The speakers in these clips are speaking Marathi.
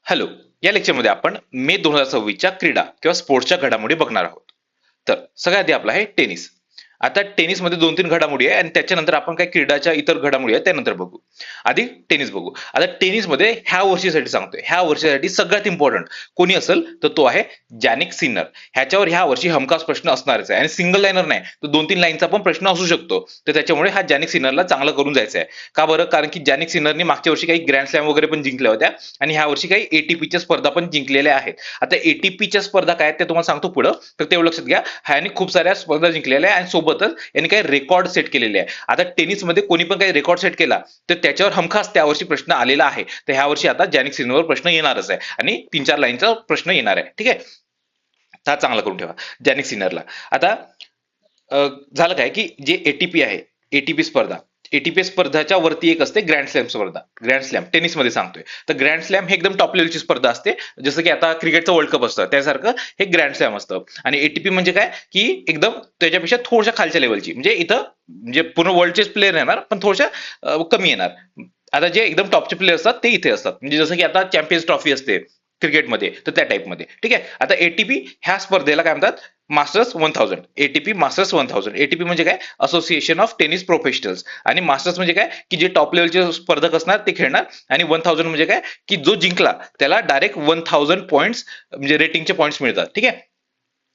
हॅलो. या लेक्चरमध्ये आपण मे 2026च्या क्रीडा किंवा स्पोर्ट्सच्या घडामोडी बघणार आहोत. तर सगळ्यात आधी आपला आहे टेनिस. आता टेनिसमध्ये 2-3 घडामोडी आहे आणि त्याच्यानंतर आपण काही क्रीडाच्या इतर घडामोडी आहेत त्यानंतर बघू. आधी टेनिस बघू. आता टेनिसमध्ये ह्या वर्षीसाठी सांगतोय. ह्या वर्षीसाठी सगळ्यात इम्पॉर्टंट कोणी असेल तर तो आहे जॅनिक सिनर. ह्याच्यावर ह्या वर्षी हमखास प्रश्न असणारच आहे आणि सिंगल लाईनर नाही तर 2-3 लाईनचा पण प्रश्न असू शकतो. तर त्याच्यामुळे हा जॅनिक सिनरला चांगलं करून जायचं आहे. का बरं? कारण की जॅनिक सिनरने मागच्या वर्षी काही ग्रँड स्लॅम वगैरे पण जिंकल्या होत्या आणि ह्या वर्षी काही एटीपीच्या स्पर्धा पण जिंकलेल्या आहेत. आता एटीपीच्या स्पर्धा काय आहेत ते तुम्हाला सांगतो पुढं, तर तेवढं लक्षात घ्या. ह्याने खूप साऱ्या स्पर्धा जिंकलेल्या आहे आणि सोबतच यांनी काही रेकॉर्ड सेट केलेले आहे. आता टेनिसमध्ये कोणी पण काही रेकॉर्ड सेट केला तर त्याच्यावर हमखास त्या वर्षी प्रश्न आलेला आहे. तर ह्या वर्षी आता जॅनिक सिनरवर प्रश्न येणारच आहे आणि 3-4 लाईनचा प्रश्न येणार आहे. ठीक आहे, हा चांगला करून ठेवा जॅनिक सिनरला. आता झालं काय की जे एटीपी आहे, एटीपी स्पर्धा, एटीपी स्पर्धाच्या वरती एक असते ग्रँड स्लॅम स्पर्धा. ग्रँड स्लॅम टेनिसमध्ये सांगतोय. तर ग्रँड स्लॅम हे एकदम टॉप लेवलची स्पर्धा असते, जसं की आता क्रिकेटचं वर्ल्ड कप असतं त्यासारखं हे ग्रँड स्लॅम असतं. आणि एटीपी म्हणजे काय की एकदम त्याच्यापेक्षा थोड्याशा खालच्या लेवलची, म्हणजे इथं म्हणजे पूर्ण वर्ल्डचेच प्लेयर येणार पण थोड्याशा कमी येणार. आता जे एकदम टॉपचे प्लेयर असतात ते इथे असतात, म्हणजे जसं की आता चॅम्पियन्स ट्रॉफी असते क्रिकेटमध्ये तर त्या टाईपमध्ये. ठीक आहे, आता एटीपी ह्या स्पर्धेला काय म्हणतात? मास्टर्स 1000. ATP masters 1000. एटीपी म्हणजे काय? Association of tennis professionals. आणि मास्टर्स म्हणजे काय की जे टॉप लेवलचे स्पर्धक असणार ते खेळणार. आणि 1000 म्हणजे काय की जो जिंकला त्याला डायरेक्ट 1000 पॉईंट्स म्हणजे रेटिंगचे पॉईंट्स मिळतात. ठीक आहे,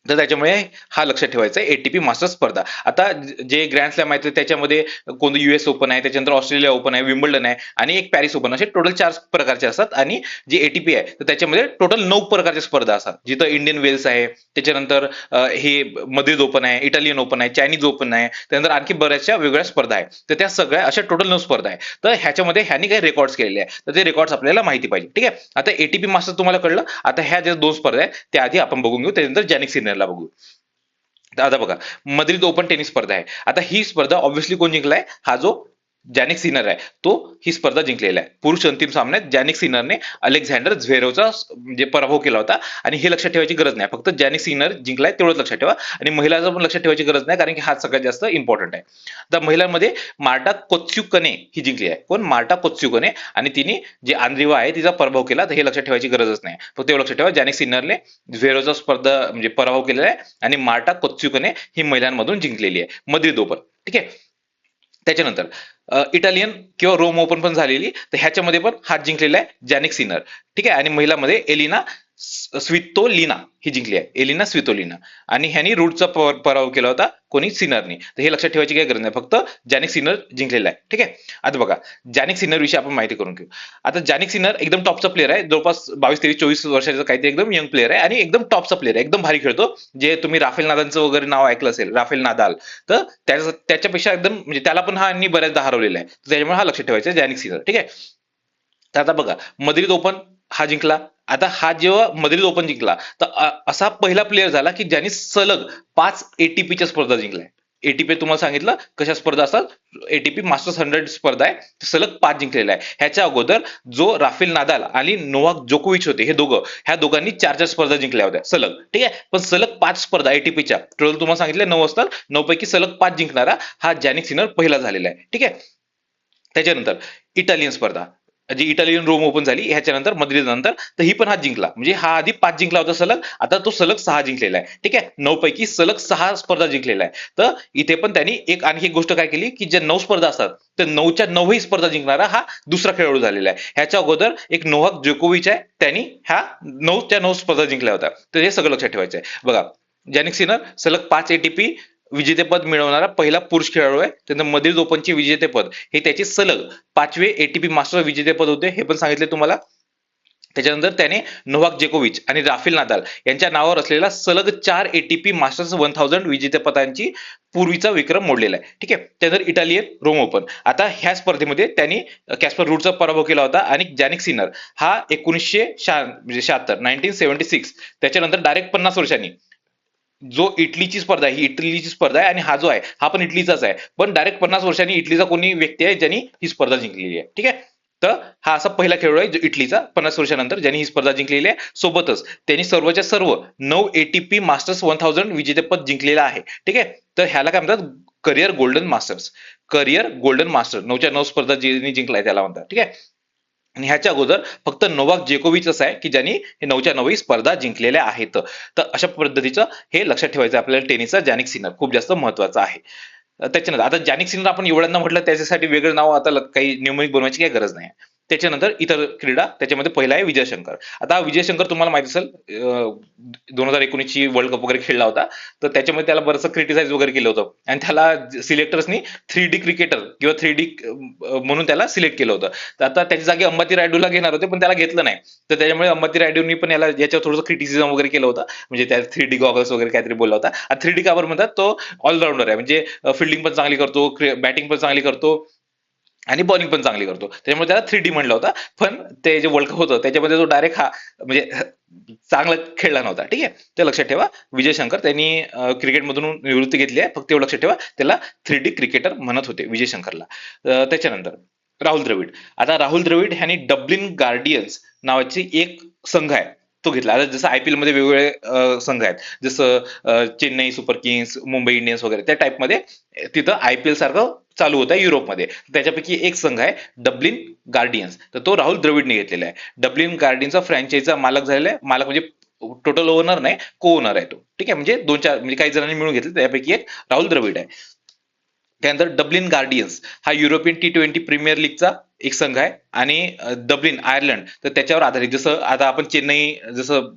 तर त्याच्यामुळे हा लक्षात ठेवायचा आहे एटीपी मास्टर्स स्पर्धा. आता जे ग्रँड स्लॅम आहे त्याच्यामध्ये कोणतं युएस ओपन आहे, त्याच्यानंतर ऑस्ट्रेलिया ओपन आहे, विम्बल्डन आहे आणि एक पॅरिस ओपन, असे टोटल 4 प्रकारचे असतात. आणि जे एटीपी आहे तर त्याच्यामध्ये टोटल 9 प्रकारच्या स्पर्धा असतात, जिथं इंडियन वेल्स आहे, त्याच्यानंतर हे मद्रिद ओपन आहे, इटालियन ओपन आहे, चायनीज ओपन आहे, त्यानंतर आणखी बऱ्याचशा वेगळ्या स्पर्धा आहे. तर त्या सगळ्या अशा टोटल 9 स्पर्धा आहे. तर ह्याच्यामध्ये ह्यांनी काही रेकॉर्ड्स केलेले आहे, तर ते रेकॉर्ड्स आपल्याला माहिती पाहिजे. ठीक आहे, आता एटीपी मास्टर तुम्हाला कळलं. आता ह्या ज्या 2 स्पर्धा आहेत त्या आधी आपण बघून घेऊ, त्यानंतर जॅनिक सिनियरला बघू. आता बघा, मद्रिद ओपन टेनिस स्पर्धा आहे. आता ही स्पर्धा ऑब्व्हियसली कोण जिंकलाय? हा जो जॅनिक सिनर आहे तो ही स्पर्धा जिंकलेला आहे. पुरुष अंतिम सामन्यात जॅनिक सिनरने अलेक्झांडर झ्वेरेवचा म्हणजे पराभव केला होता. आणि हे लक्षात ठेवायची गरज नाही, फक्त जॅनिक सिनर जिंकलाय तेवढंच लक्षात ठेवा. आणि महिलांचं पण लक्षात ठेवायची गरज नाही, कारण की हा सगळ्यात जास्त इम्पॉर्टंट आहे. आता महिलांमध्ये मार्टा कोत्स्युकने ही जिंकली आहे. कोण? मार्टा कोत्स्युकने. आणि तिने जे आंद्रिवा आहे तिचा पराभव केला. तर हे लक्षात ठेवायची गरजच नाही, फक्त तेवढं लक्षात ठेवा जॅनिक सिनरने झ्वेरेवचा स्पर्धा म्हणजे पराभव केलेला आहे आणि मार्टा कोत्स्युकने ही महिलांमधून जिंकलेली आहे मद्रिद ओपन. ठीक आहे, त्याच्यानंतर इटालियन किंवा रोम ओपन पण झालेली, तर ह्याच्यामध्ये पण हात जिंकलेला आहे जॅनिक सिनर. ठीक आहे, आणि महिलांमध्ये एलिना स्वितोलिना ही जिंकली आहे, एलिना स्वितोलिना. आणि ह्यानी रूटचा पराभव केला होता कोणी? सिनरनी. तर हे लक्षात ठेवायची काही गरज नाही, फक्त जॅनिक सिनर जिंकलेला आहे. ठीक आहे, आता बघा जॅनिक सिनर विषयी आपण माहिती करून घेऊ. आता जॅनिक सिनर एकदम टॉपचा प्लेअर आहे, जवळपास 22-23-24 वर्षाचा काहीतरी एकदम यंग प्लेअर आहे आणि एकदम टॉपचा प्लेअर आहे, एकदम भारी खेळतो. जे तुम्ही राफेल नादालचं वगैरे नाव ऐकलं असेल, राफेल नादाल, तर त्याच्यापेक्षा एकदम म्हणजे त्याला पण हा बऱ्याचदा हरवलेला आहे. त्याच्यामुळे हा लक्षात ठेवायचा जॅनिक सिनर. ठीक आहे, तर आता बघा मद्रिद ओपन हा जिंकला. आता हा जेव्हा मद्रिद ओपन जिंकला तर असा पहिला प्लेअर झाला की ज्यांनी सलग 5 एटीपीच्या स्पर्धा जिंकल्या. एटीपी तुम्हाला सांगितलं कशा स्पर्धा असतात, एटीपी मास्टर्स 100 स्पर्धा आहे, सलग 5 जिंकलेला आहे. ह्याच्या अगोदर जो राफेल नादाल आणि नोवाक जोकोविच होते, हे दोघं, ह्या दोघांनी 4 स्पर्धा जिंकल्या होत्या सलग. ठीक आहे, पण सलग 5 स्पर्धा एटीपीच्या टोटल तुम्हाला सांगितलं 9 असतात, 9 पैकी सलग 5 जिंकणारा हा जॅनिक सिनर पहिला झालेला आहे. ठीक आहे, त्याच्यानंतर इटालियन स्पर्धा जी इटालियन रोम ओपन झाली ह्याच्यानंतर मद्रिद नंतर, तर ही पण हा जिंकला. म्हणजे हा आधी 5 जिंकला होता सलग, आता तो सलग 6 जिंकलेला आहे. ठीक आहे, 9 पैकी सलग 6 स्पर्धा जिंकलेला आहे. तर इथे पण त्यांनी एक आणखी एक गोष्ट काय केली की ज्या 9 स्पर्धा असतात तर 9च्या 9ही स्पर्धा जिंकणारा हा दुसरा खेळाडू झालेला आहे. ह्याच्या अगोदर एक नोवाक जोकोविच आहे, त्यांनी ह्या 9च्या 9 स्पर्धा जिंकल्या होत्या. तर हे सगळं लक्षात ठेवायचं आहे. बघा, जॅनिक सिनर सलग 5 एटीपी विजेतेपद मिळवणारा पहिला पुरुष खेळाडू आहे. त्यानंतर मद्रिद ओपनचे विजेतेपद हे त्याचे सलग 5वे एटीपी मास्टर विजेतेपद होते, हे पण सांगितले तुम्हाला. त्याच्यानंतर त्याने नोवाक जोकोविच आणि राफेल नादाल यांच्या नावावर असलेला सलग 4 एटीपी मास्टर्स 1000 विजेतेपदांची पूर्वीचा विक्रम मोडलेला आहे. ठीक आहे, त्यानंतर इटालियन रोम ओपन. आता ह्या स्पर्धेमध्ये त्यांनी कॅस्पर रूटचा पराभव केला होता आणि जॅनिक सिनर हा 1976 त्याच्यानंतर डायरेक्ट 50 वर्षांनी जो इटलीची स्पर्धा आहे, ही इटलीची स्पर्धा आहे आणि हा जो आहे हा पण इटलीचाच आहे, पण डायरेक्ट 50 वर्षांनी इटलीचा कोणी व्यक्ती आहे ज्यांनी ही स्पर्धा जिंकलेली आहे. ठीक आहे, तर हा असा पहिला खेळाडू आहे जो इटलीचा 50 वर्षानंतर ज्यांनी ही स्पर्धा जिंकलेली आहे. सोबतच त्यांनी सर्वच्या सर्व 9 एटीपी मास्टर्स 1000 विजेतेपद जिंकलेलं आहे. ठीक आहे, तर ह्याला काय म्हणतात? Career golden masters. Career golden master 9च्या 9 स्पर्धा ज्यांनी जिंकलाय त्याला म्हणतात. ठीक आहे, आणि ह्याच्या अगोदर फक्त नोवाक जोकोविच असं आहे की ज्यांनी हे 9च्या 9 स्पर्धा जिंकलेल्या आहेत. तर अशा पद्धतीचं हे लक्षात ठेवायचं आपल्याला टेनिसचा जानिक सिनर खूप जास्त महत्वाचा आहे. त्याच्यानंतर आता जानिक सिनर आपण एवढ्यांना म्हटलं त्याच्यासाठी वेगळं नाव आता काही न्यूमरिक बनवायची काही गरज नाही. त्याच्यानंतर इतर क्रीडा त्याच्यामध्ये पहिला आहे विजय शंकर. आता विजय शंकर तुम्हाला माहिती असेल 2019 ची वर्ल्ड कप वगैरे खेळला होता. तर त्याच्यामध्ये त्याला बरंचसं क्रिटिसाइज वगैरे केलं होतं आणि त्याला सिलेक्टर्सनी 3D क्रिकेटर किंवा 3D म्हणून त्याला सिलेक्ट केलं होतं. तर आता त्याच्या जागी अंबाती रायडूला घेणार होते पण त्याला घेतलं नाही. तर त्याच्यामुळे अंबाती रायडूनी पण याच्यावर थोडंसं क्रिटिसिझम वगैरे केलं होतं. म्हणजे त्या 3D गॉगल्स वगैरे काहीतरी बोलला होता. 3D का बरं म्हणतात, तो ऑलराऊंडर आहे. म्हणजे फिल्डिंग पण चांगली करतो, बॅटिंग पण चांगली करतो आणि बॉलिंग पण चांगली करतो. त्याच्यामुळे त्याला 3D म्हणलं होता. पण ते जे वर्ल्ड कप होतं त्याच्यामध्ये तो डायरेक्ट हा म्हणजे चांगला खेळला नव्हता. ठीक आहे, ते लक्षात ठेवा. विजय शंकर त्यांनी क्रिकेटमधून निवृत्ती घेतली आहे, फक्त एवढं लक्षात ठेवा. त्याला 3D क्रिकेटर म्हणत होते विजय शंकरला. त्याच्यानंतर राहुल द्रविड. आता राहुल द्रविड ह्यांनी डब्लिन गार्डियन्स नावाची एक संघ आहे तो घेतला. आता जसं IPL मध्ये वेगवेगळे संघ आहेत, जसं Chennai super Kings, Mumbai Indians वगैरे त्या टाईपमध्ये तिथं IPL सारखं चालू होतं युरोपमध्ये. त्याच्यापैकी एक संघ आहे डब्लिन गार्डियन्स, तर तो राहुल द्रविडने घेतलेला आहे. डब्लिन गार्डियन्सचा फ्रँचायझीचा मालक झालेला आहे. मालक म्हणजे टोटल ओनर नाही, को ओनर आहे तो. ठीक आहे, म्हणजे दोन चार म्हणजे काही जणांनी मिळून घेतले, त्यापैकी एक राहुल द्रविड आहे. त्यानंतर डब्लिन गार्डियन्स हा युरोपियन T20 प्रीमियर लीगचा एक संघ आहे. आणि डब्लिन आयर्लंड तर त्याच्यावर आधारित, जसं आता आपण चेन्नई जसं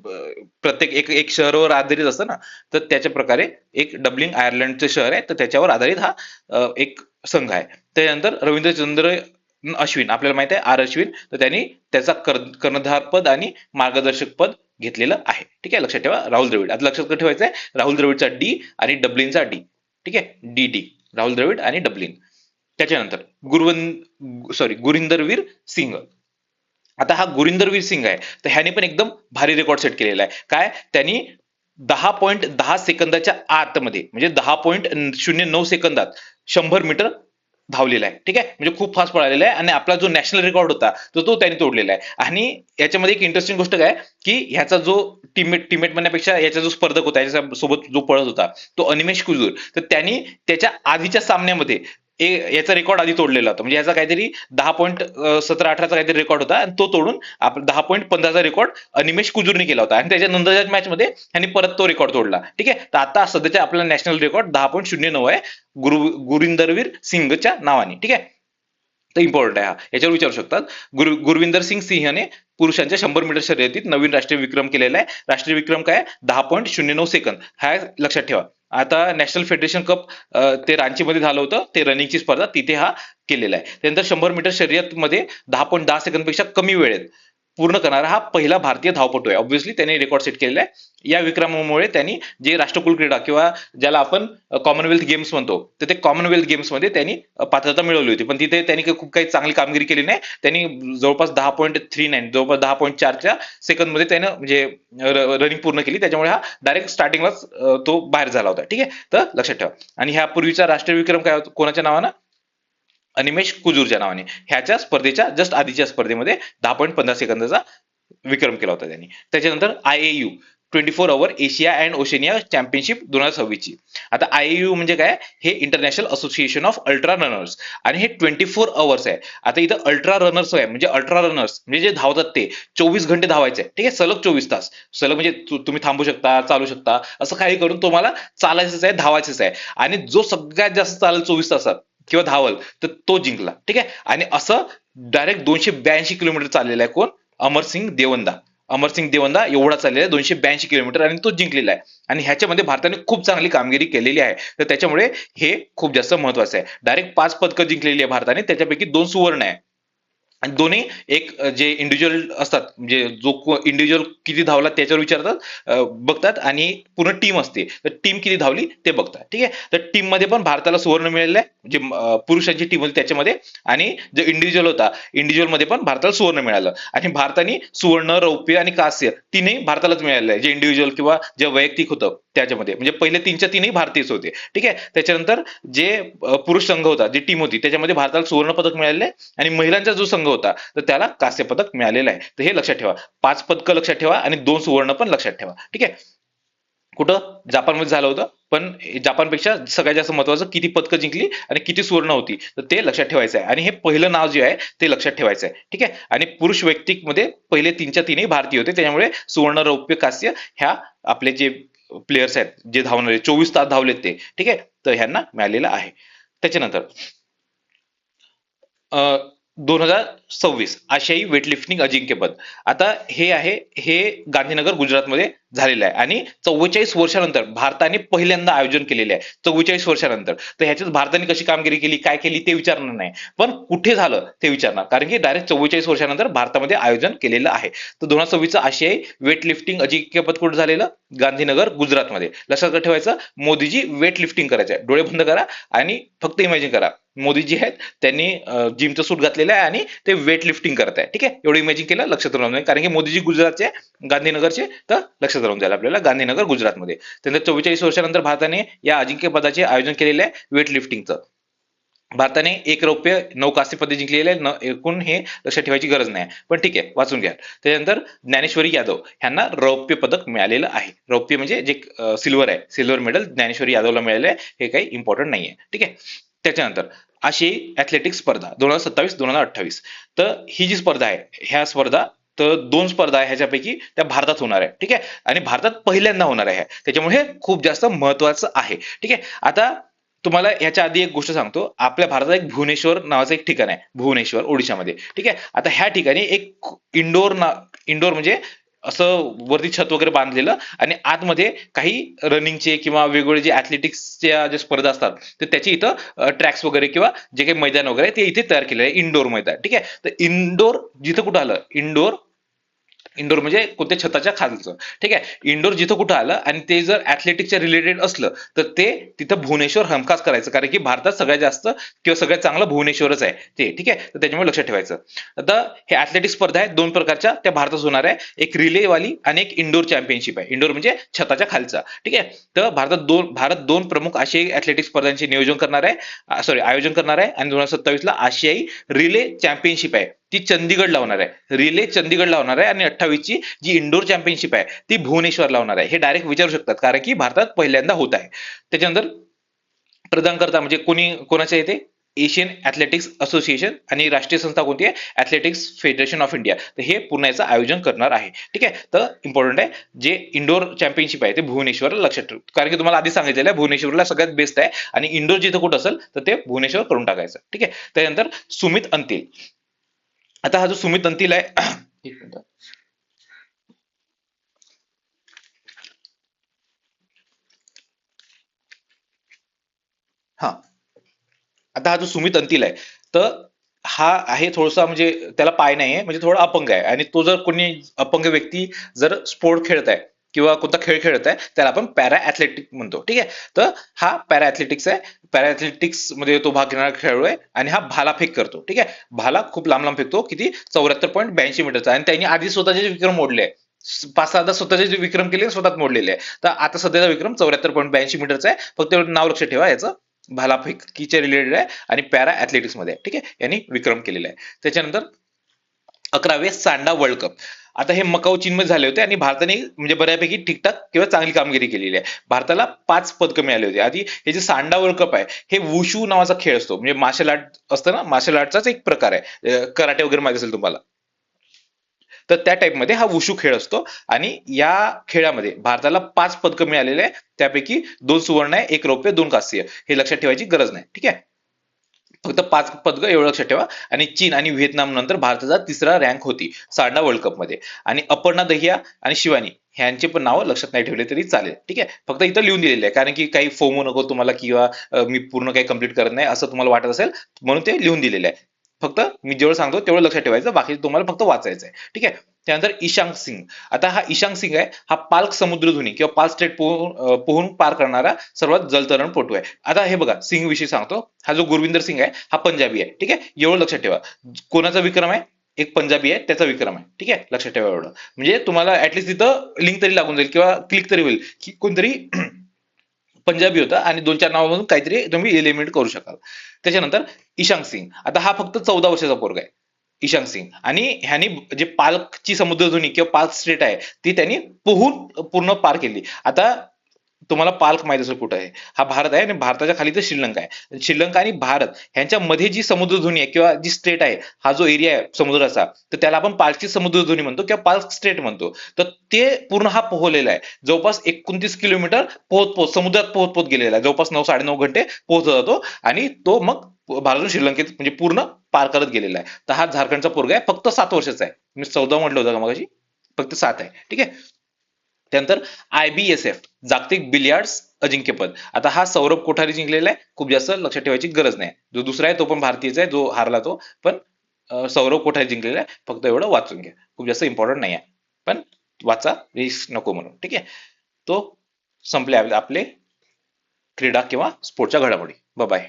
प्रत्येक एक एक शहरावर आधारित असतं ना, तर त्याच्या प्रकारे एक डब्लिन आयर्लंडचं शहर आहे, तर त्याच्यावर आधारित हा एक संघ आहे. त्यानंतर रवींद्रचंद्र अश्विन, आपल्याला माहित आहे R अश्विन, तर त्यांनी त्याचा कर्णधार पद आणि मार्गदर्शक पद घेतलेलं आहे. ठीक आहे, लक्षात ठेवा राहुल द्रविड. आता लक्षात ठेवायचं आहे राहुल द्रविडचा D आणि डब्लिनचा D. ठीक आहे, DD राहुल द्रविड आणि डब्लिन. त्याच्यानंतर गुरिंदरवीर सिंग. आता हा गुरिंदरवीर सिंग आहे, तर ह्याने पण एकदम भारी रेकॉर्ड सेट केलेला आहे. काय त्यांनी 10.10 सेकंदाच्या आतमध्ये म्हणजे 10.09 सेकंदात 100 मीटर धावलेला आहे. ठीक आहे, म्हणजे खूप फास्ट पळालेला आहे आणि आपला जो नॅशनल रेकॉर्ड होता तो त्यांनी तोडलेला आहे. आणि याच्यामध्ये एक इंटरेस्टिंग गोष्ट काय की ह्याचा जो टीममेट म्हणण्यापेक्षा याचा जो स्पर्धक होता, याच्या सोबत जो पळत होता तो अनिमेश कुजूर, तर त्यांनी त्याच्या आधीच्या सामन्यामध्ये याचा रेकॉर्ड आधी तोडलेला होता. म्हणजे याचा काहीतरी 10.17-18चा काहीतरी रेकॉर्ड होता आणि तो तोडून आपण 10.15चा रेकॉर्ड अनिमेश कुजूरने केला होता आणि त्याच्यानंतरच्या मॅच मध्ये त्यांनी परत तो रेकॉर्ड तोडला. ठीक आहे, तर आता सध्याच्या आपला नॅशनल रेकॉर्ड 10.09 आहे गुरिंदरवीर सिंगच्या नावाने. ठीक आहे, तर इम्पॉर्टंट आहे हा, याच्यावर विचारू शकतात. गुरविंदर सिंग सिंहने पुरुषांच्या 100 मीटर शर्यतीत नवीन राष्ट्रीय विक्रम केलेला आहे. राष्ट्रीय विक्रम काय 10.09 सेकंद हा लक्षात ठेवा. आता नॅशनल फेडरेशन कप ते रांचीमध्ये झालं होतं, ते रनिंगची स्पर्धा, तिथे हा केलेला आहे. त्यानंतर 100 मीटर शर्यत मध्ये 10.10 सेकंद पेक्षा कमी वेळेत पूर्ण करणारा हा पहिला भारतीय धावपटू आहे. ऑब्व्हियसली त्याने रेकॉर्ड सेट केलेला आहे. या विक्रमामुळे त्यांनी जे राष्ट्रकुल क्रीडा किंवा ज्याला आपण कॉमनवेल्थ गेम्स म्हणतो, तर ते कॉमनवेल्थ गेम्स मध्ये त्यांनी पात्रता मिळवली होती. पण तिथे त्यांनी खूप काही चांगली कामगिरी केली नाही. त्यांनी जवळपास 10.39 जवळपास 10.4च्या सेकंद मध्ये त्यानं म्हणजे रनिंग पूर्ण केली. त्याच्यामुळे हा डायरेक्ट स्टार्टिंगलाच तो बाहेर झाला होता. ठीक आहे, तर लक्षात ठेवा. आणि ह्या पूर्वीचा राष्ट्रीय विक्रम काय कोणाच्या नावानं, अनिमेश कुजूरच्या नावाने. ह्याच्या स्पर्धेच्या जस्ट आधीच्या स्पर्धेमध्ये 10.15 सेकंदाचा विक्रम केला होता त्यांनी. त्याच्यानंतर IAU 24 hour Asia and Oceania championship 2026ची. आता IAU म्हणजे काय, हे international association of ultra runners आणि हे 24 अवर्स आहे. आता इथं अल्ट्रा रनर्स आहे, म्हणजे अल्ट्रा रनर्स म्हणजे जे धावतात ते 24 घंटे धावायचे. ठीक आहे, सलग 24 तास सलग, म्हणजे तुम्ही थांबू शकता, चालू शकता, असं काही करून तुम्हाला चालायचंच आहे, धावायचंच आहे. आणि जो सगळ्यात जास्त चालेल 24 तासात किंवा धावल तर तो जिंकला. ठीक आहे, आणि असं डायरेक्ट 282 किलोमीटर चाललेला आहे कोण, अमरसिंग देवंदा. अमरसिंग देवंदा एवढा चाललेला आहे 282 किलोमीटर आणि तो जिंकलेला आहे. आणि ह्याच्यामध्ये भारताने खूप चांगली कामगिरी केलेली आहे. तर त्याच्यामुळे हे खूप जास्त महत्वाचं आहे. डायरेक्ट 5 पदकं जिंकलेली आहे भारताने, त्याच्यापैकी 2 सुवर्ण आहे. आणि दोन्ही एक जे इंडिव्हिज्युअल असतात, म्हणजे जो इंडिव्हिज्युअल किती धावला त्याच्यावर विचारतात, बघतात, आणि पूर्ण टीम असते तर टीम किती धावली ते बघतात. ठीक आहे, तर टीम मध्ये पण भारताला सुवर्ण मिळालेलं आहे, जे पुरुषांची टीम होती त्याच्यामध्ये. आणि जो इंडिव्हिज्युअल होता, इंडिव्हिज्युअल मध्ये पण भारताला सुवर्ण मिळालं. आणि भारताने सुवर्ण, रौप्य आणि कांस्य तीनही भारतालाच मिळालेलं आहे, जे इंडिव्हिज्युअल किंवा जे वैयक्तिक होतं त्याच्यामध्ये. म्हणजे पहिले 3च्या 3ही भारतीयच होते. ठीक आहे, त्याच्यानंतर जे पुरुष संघ होता, जी टीम होती, त्याच्यामध्ये भारताला सुवर्ण पदक मिळालेलं आहे. आणि महिलांचा जो संघ होता तर त्याला कांस्य पदक मिळालेलं आहे. तर हे लक्षात ठेवा, 5 पदकं लक्षात ठेवा आणि 2 सुवर्ण पण लक्षात ठेवा. ठीक आहे, कुठं जपानमध्ये झालं होतं, पण जपानपेक्षा सगळ्यात जास्त महत्वाचं किती पदकं जिंकली आणि किती सुवर्ण होती, तर ते लक्षात ठेवायचं आहे. आणि हे पहिलं नाव जे आहे ते लक्षात ठेवायचं आहे. ठीक आहे. आणि पुरुष वैयक्तिकमध्ये पहिले तीनच्या तीनही भारतीय होते, त्याच्यामुळे सुवर्ण, रौप्य, कांस्य ह्या आपले जे प्लेयर्स आहेत, जे धावणारे 24 तास धावलेत ते, ठीक आहे, तर ह्यांना मिळालेलं आहे. त्याच्यानंतर 2026 आशियाई वेटलिफ्टिंग अजिंक्यपद. आता हे आहे, हे गांधीनगर गुजरातमध्ये झालेलं आहे आणि 44 वर्षानंतर भारताने पहिल्यांदा आयोजन केलेले आहे. 44 वर्षानंतर. तर ह्याच्यात भारताने कशी कामगिरी केली, काय केली ते विचारणार नाही, पण कुठे झालं ते विचारणार, कारण की डायरेक्ट 44 वर्षानंतर भारतामध्ये आयोजन केलेलं आहे. तर 2026 आशियाई वेट लिफ्टिंग अजिंक्यपद कुठे झालेलं? गांधीनगर गुजरातमध्ये. लक्षात काय ठेवायचं? मोदीजी वेट लिफ्टिंग करायचे, डोळे बंद करा आणि फक्त इमॅजिन करा, मोदीजी आहेत, त्यांनी जिमचं सूट घातलेलं आहे आणि ते वेट लिफ्टिंग करत आहे. ठीक आहे, एवढं इमॅजिन केलं, लक्षात राहून जाईल, कारण की मोदीजी गुजरातचे, गांधीनगरचे, तर लक्षात राहून जाईल आपल्याला गांधीनगर गुजरातमध्ये. त्यानंतर 44 वर्षानंतर भारताने या अजिंक्यपदाचे आयोजन केलेले आहे वेट लिफ्टिंगचं. भारताने 1 रौप्य 9 कांस्य पदके जिंकलेले आहे. एकूण हे लक्षात ठेवायची गरज नाही, पण ठीक आहे, वाचून घ्या. त्यानंतर ज्ञानेश्वरी यादव ह्यांना रौप्य पदक मिळालेलं आहे. रौप्य म्हणजे जे सिल्वर आहे, सिल्वर मेडल ज्ञानेश्वरी यादवला मिळाले आहे. हे काही इम्पॉर्टंट नाही आहे. ठीक आहे. त्याच्यानंतर आशियाई ॲथलेटिक्स स्पर्धा 2027-2028. तर ही जी स्पर्धा आहे, ह्या स्पर्धा, तर 2 स्पर्धा आहे ह्याच्यापैकी त्या भारतात होणार आहे. ठीक आहे, आणि भारतात पहिल्यांदा होणार आहे, त्याच्यामुळे हे खूप जास्त महत्वाचं आहे. ठीक आहे. आता तुम्हाला ह्याच्या आधी एक गोष्ट सांगतो. आपल्या भारतात एक भुवनेश्वर नावाचं एक ठिकाण आहे, भुवनेश्वर ओडिशामध्ये. ठीक आहे. आता ह्या ठिकाणी एक इंडोर म्हणजे असं वरती छत वगैरे बांधलेलं, आणि आतमध्ये काही रनिंगचे किंवा वेगवेगळे जे ऍथलेटिक्सच्या जे स्पर्धा असतात, तर त्याची इथं ट्रॅक्स वगैरे किंवा जे काही मैदान वगैरे ते इथे तयार केलेलं आहे, इंडोर मैदान. ठीक आहे. तर इंडोर जिथं कुठं आलं, इंडोर, इंडोर म्हणजे कोणत्या छताच्या खालचं. ठीक आहे. इंडोर जिथं कुठं आलं आणि ते जर ऍथलेटिक्सच्या रिलेटेड असलं, तर ते तिथं भुवनेश्वर हमखास करायचं, कारण की भारतात सगळ्यात जास्त किंवा सगळ्यात चांगलं भुवनेश्वरच आहे ते. ठीक आहे. तर त्याच्यामुळे लक्षात ठेवायचं. आता हे ऍथलेटिक्स स्पर्धा आहेत 2 प्रकारच्या, त्या भारतात होणार आहे. एक रिले वाली आणि एक इंडोर चॅम्पियनशिप आहे. इंडोर म्हणजे छताच्या खालचा. ठीक आहे. तर भारत दोन प्रमुख आशियाई ऍथलेटिक्स स्पर्धांचे नियोजन करणार आहे, सॉरी, आयोजन करणार आहे. आणि 2027 ला आशियाई रिले चॅम्पियनशिप आहे, ती चंदीगड होणार आहे. रिले चंदीगडला होणार आहे. आणि 28ची जी इंडोर चॅम्पियनशिप आहे ती भुवनेश्वरला होणार आहे. हे डायरेक्ट विचारू शकतात, कारण की भारतात पहिल्यांदा होत आहे. त्याच्यानंतर प्रदान करता म्हणजे कोणाच्या येते? एशियन ऍथलेटिक्स असोसिएशन, आणि राष्ट्रीय संस्था कोणती आहे? Athletics federation of India. तर हे पूर्ण याचं आयोजन करणार आहे. ठीक आहे. तर इम्पॉर्टंट आहे, जे इंडोर चॅम्पियनशिप आहे ते भुवनेश्वरला लक्षात ठेव, कारण की तुम्हाला आधी सांगितलेलं आहे भुवनेश्वरला सगळ्यात बेस्ट आहे, आणि इंडोर जिथं कुठं असेल तर ते भुवनेश्वर करून टाकायचं. ठीक आहे. त्यानंतर सुमित अंतिल. आता हा जो सुमित अंतिल आहे एक मिनिट. हा, आता हा जो सुमित अंतिल आहे, तर हा आहे थोडासा, म्हणजे त्याला पाय नाही आहे, म्हणजे थोडा अपंग आहे. आणि तो जर कोणी अपंग व्यक्ती जर स्पोर्ट खेळत आहे किंवा कोणता खेळ खेळत आहे, त्याला आपण पॅरा ऍथलेटिक म्हणतो. ठीक आहे. तर हा पॅरा ऍथलेटिक्स आहे. पॅरा ऍथलेटिक्स मध्ये तो भाग घेणारा खेळाडू आहे, आणि हा भाला फेक करतो. ठीक आहे. भाला खूप लांब लांब फेकतो, किती? 74.82 मीटरचा. आणि त्यांनी आधी स्वतःचे विक्रम मोडले आहे. 5-6दा स्वतःचे जे विक्रम केले स्वतःच मोडलेले आहे. तर आता सध्याचा विक्रम 74.82 मीटरचा आहे. फक्त एवढं नाव लक्षात ठेवा याचं, भालाफेकीच्या रिलेटेड आहे आणि पॅरा ऍथलेटिक्स मध्ये आहे. ठीक आहे. यांनी विक्रम केलेला आहे. त्याच्यानंतर 11वे सांडा वर्ल्ड कप. आता हे मकाऊ चीनमध्ये झाले होते, आणि भारताने म्हणजे बऱ्यापैकी ठीकठाक किंवा चांगली कामगिरी केलेली आहे. भारताला 5 पदकं मिळाली होती. आधी हे जे सांडा वर्ल्ड कप आहे, हे वुशू नावाचा खेळ असतो, म्हणजे मार्शल आर्ट असतं ना, मार्शल आर्टचाच एक प्रकार आहे. कराटे वगैरे माहिती असेल तुम्हाला, तर त्या टाईपमध्ये हा वुशू खेळ असतो. आणि या खेळामध्ये भारताला 5 पदकं मिळालेले आहे, त्यापैकी 2 सुवर्ण आहे, 1 रौप्य, 2 कांस्य. हे लक्षात ठेवायची गरज नाही. ठीक आहे. फक्त 5 पदकं एवढं लक्षात ठेवा. आणि चीन आणि व्हिएतनाम नंतर भारताचा तिसरा रँक होती सांडा वर्ल्ड कप मध्ये. आणि अपर्णा दहिया आणि शिवानी ह्यांचे पण नावं लक्षात नाही ठेवले तरी चालेल. ठीक आहे. फक्त इथं लिहून दिलेले आहे, कारण की काही फोमो नको तुम्हाला, किंवा मी पूर्ण काही कंप्लीट करत नाही असं तुम्हाला वाटत असेल, म्हणून ते लिहून दिलेलं आहे. फक्त मी जेवढं सांगतो तेवढं लक्षात ठेवायचं, बाकी तुम्हाला फक्त वाचायचं आहे. ठीक आहे. त्यानंतर ईशांक सिंग. आता हा ईशांक सिंग आहे, हा पाल्क समुद्रधुनी किंवा पाल्क स्टेट पोहून पार करणारा सर्वात जलतरणपटू आहे. आता हे बघा, सिंग विषयी सांगतो. हा जो गुरविंदर सिंग आहे हा पंजाबी आहे. ठीक आहे. एवढं लक्षात ठेवा. कोणाचा विक्रम आहे? एक पंजाबी आहे, त्याचा विक्रम आहे. ठीक आहे. लक्षात ठेवा एवढं, म्हणजे तुम्हाला ऍटलीस्ट तिथं लिंक तरी लागून जाईल किंवा क्लिक तरी होईल, की कोणतरी पंजाबी होता आणि 2-4 नावामधून काहीतरी तुम्ही एलिमिनेट करू शकाल. त्याच्यानंतर ईशांक सिंग. आता हा फक्त 14 वर्षाचा पोरगा आहे, ईशांक सिंग. आणि ह्यानी जे पाल्कची समुद्रधुनी किंवा पाल्क स्टेट आहे ती त्यांनी पोहून पूर्ण पार केली. आता तुम्हाला पाल्क माहित असेल कुठं आहे. हा भारत आहे आणि भारताच्या खाली तर श्रीलंका आहे. श्रीलंका आणि भारत ह्यांच्यामध्ये जी समुद्रधुनी आहे किंवा जी स्टेट आहे, हा जो एरिया आहे समुद्राचा, तर त्याला आपण पाल्कची समुद्रधुनी म्हणतो किंवा पाल्क स्टेट म्हणतो. तर ते पूर्ण हा पोहलेला आहे. जवळपास 29 किलोमीटर पोहत पोहत समुद्रात पोहत पोहत गेलेला आहे. जवळपास 9-9.5 घंटे पोहत जातो आणि तो मग भारतातून श्रीलंकेत म्हणजे पूर्ण पार करत गेलेला आहे. तर हा झारखंडचा पोरगा आहे, फक्त 7 वर्षाचा आहे. मी 14 म्हटलं होतं का मगाशी, फक्त 7 आहे. ठीक आहे. त्यानंतर IBSF जागतिक बिलियार्ड्स अजिंक्यपद. आता हा सौरभ कोठारी जिंकलेला आहे, खूप जास्त लक्षात ठेवायची गरज नाही. जो दुसरा आहे तो पण भारतीयच आहे, जो हारला तो पण सौरभ कोठारी जिंकलेला आहे. फक्त एवढं वाचून घ्या, खूप जास्त इम्पॉर्टंट नाही आहे, पण वाचा, रिस्क नको म्हणून. ठीक आहे. तो संपले आपले क्रीडा किंवा स्पोर्टच्या घडामोडी. बाय.